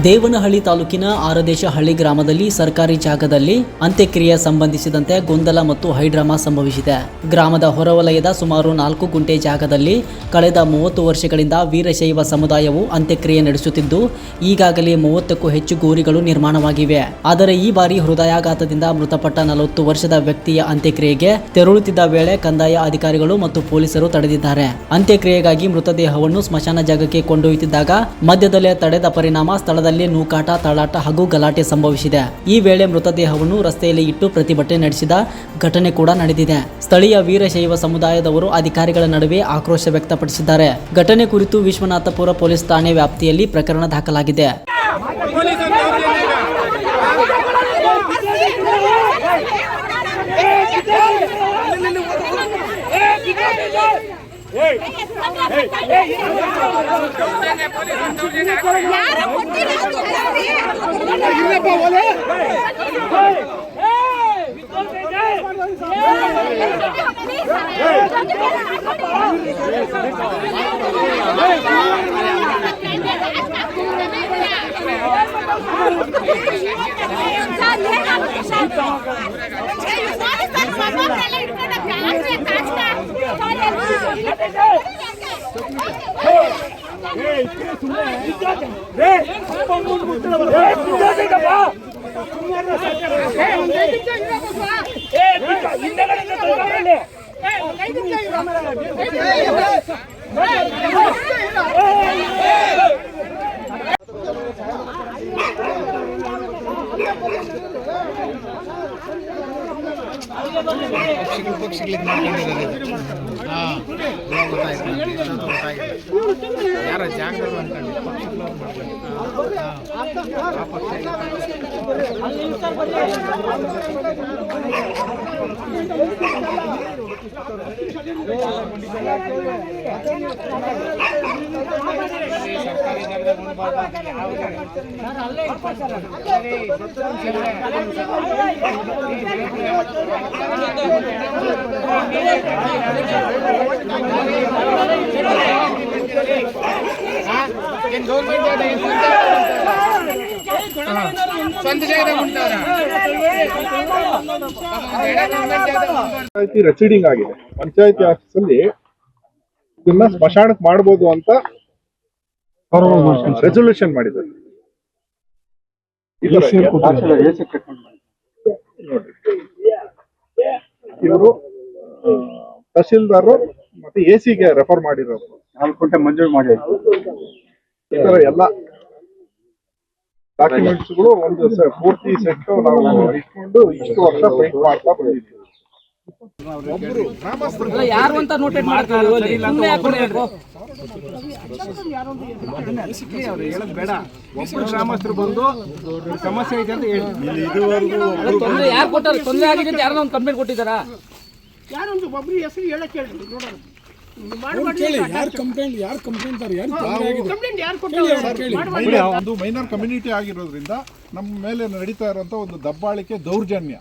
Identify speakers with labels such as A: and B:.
A: ದೇವನಹಳ್ಳಿ ತಾಲೂಕಿನ ಆರದೇಶಹಳ್ಳಿ ಗ್ರಾಮದಲ್ಲಿ ಸರ್ಕಾರಿ ಜಾಗದಲ್ಲಿ ಅಂತ್ಯಕ್ರಿಯೆ ಸಂಬಂಧಿಸಿದಂತೆ ಗೊಂದಲ ಮತ್ತು ಹೈಡ್ರಾಮಾ ಸಂಭವಿಸಿದೆ. ಗ್ರಾಮದ ಹೊರವಲಯದ ಸುಮಾರು 4 ಗುಂಟೆ ಜಾಗದಲ್ಲಿ ಕಳೆದ 30 ವರ್ಷಗಳಿಂದ ವೀರಶೈವ ಸಮುದಾಯವು ಅಂತ್ಯಕ್ರಿಯೆ ನಡೆಸುತ್ತಿದ್ದು, ಈಗಾಗಲೇ 30ಕ್ಕೂ ಹೆಚ್ಚು ಗೋರಿಗಳು ನಿರ್ಮಾಣವಾಗಿವೆ. ಆದರೆ ಈ ಬಾರಿ ಹೃದಯಾಘಾತದಿಂದ ಮೃತಪಟ್ಟ 40 ವರ್ಷದ ವ್ಯಕ್ತಿಯ ಅಂತ್ಯಕ್ರಿಯೆಗೆ ತೆರಳುತ್ತಿದ್ದ ವೇಳೆ ಕಂದಾಯ ಅಧಿಕಾರಿಗಳು ಮತ್ತು ಪೊಲೀಸರು ತಡೆದಿದ್ದಾರೆ. ಅಂತ್ಯಕ್ರಿಯೆಗಾಗಿ ಮೃತದೇಹವನ್ನು ಸ್ಮಶಾನ ಜಾಗಕ್ಕೆ ಕೊಂಡೊಯ್ಯುತ್ತಿದ್ದಾಗ ಮಧ್ಯದಲ್ಲೇ ತಡೆದ ಪರಿಣಾಮ ಸ್ಥಳದಲ್ಲಿ ನೂಕಾಟ, ತಳ್ಳಾಟ ಹಾಗೂ ಗಲಾಟೆ ಸಂಭವಿಸಿದೆ. ಈ ವೇಳೆ ಮೃತದೇಹವನ್ನು ರಸ್ತೆಯಲ್ಲಿ ಇಟ್ಟು ಪ್ರತಿಭಟನೆ ನಡೆಸಿದ ಘಟನೆ ಕೂಡ ನಡೆದಿದೆ. ಸ್ಥಳೀಯ ವೀರಶೈವ ಸಮುದಾಯದವರು ಅಧಿಕಾರಿಗಳ ನಡುವೆ ಆಕ್ರೋಶ ವ್ಯಕ್ತಪಡಿಸಿದ್ದಾರೆ. ಘಟನೆ ಕುರಿತು ವಿಶ್ವನಾಥಪುರ ಪೊಲೀಸ್ ಠಾಣೆ ವ್ಯಾಪ್ತಿಯಲ್ಲಿ ಪ್ರಕರಣ ದಾಖಲಾಗಿದೆ.
B: ಯಾರ ಜಾಗದಲ್ಲಿ ಅನ್ಕೊಂಡು
C: ಪಂಚಾಯತಿ ರೆಸಿಡಿಂಗ್ ಆಗಿದೆ. ಪಂಚಾಯತಿ ಆಫೀಸ್ ಅಲ್ಲಿ ಇದನ್ನ ಸ್ಮಶಾನಕ್ಕೆ ಮಾಡಬಹುದು ಅಂತ ರೆಸೊಲ್ಯೂಷನ್ ಮಾಡಿದ್ದಾರೆ. ಇವರು ತಹಸೀಲ್ದಾರ್ ಮತ್ತೆ ಎಸಿಗೆ ರೆಫರ್ ಮಾಡಿರೋದು 4 ಕೋಟಿ ಮಂಜೂರು ಮಾಡಿ ಈ ತರ ಎಲ್ಲ ಡಾಕ್ಯುಮೆಂಟ್ಸ್ಗಳು ಒಂದು ಪೂರ್ತಿ ಸೆಟ್ ನಾವು ಇಟ್ಕೊಂಡು ಇಷ್ಟು ವರ್ಷ ಫೈಟ್ ಮಾಡ್ತಾ ಬಂದಿದ್ದೀವಿ.
D: ಯಾರು ಅಂತ ನೋಟೇಟ್ ಮಾಡ್ತಾರೆ
C: ಬೇಡ. ಒಬ್ಬರು ಗ್ರಾಮಸ್ಥರು ಬಂದು ಸಮಸ್ಯೆ ಇದೆ ಅಂತ ಹೇಳಿ
D: ತೊಂದರೆ ಯಾರು ಕೊಟ್ಟಾರ, ತೊಂದರೆ ಆಗಿದೆ ಅಂತ ಯಾರು ಒಂದು ಕಂಪ್ಲೇಂಟ್ ಕೊಟ್ಟಿದ್ದಾರಾ?
E: ಯಾರೊಂದು ಒಬ್ರು ಹೆಸರು ಹೇಳಕ್ ಹೇಳಿ ನೋಡೋಣ.
C: ಒಂದು ಮೈನರ್ ಕಮ್ಯುನಿಟಿ ಆಗಿರೋದ್ರಿಂದ ನಮ್ಮ ಮೇಲೆ ನಡೀತಾ ಇರುವಂತ ಒಂದು ದಬ್ಬಾಳಿಕೆ, ದೌರ್ಜನ್ಯ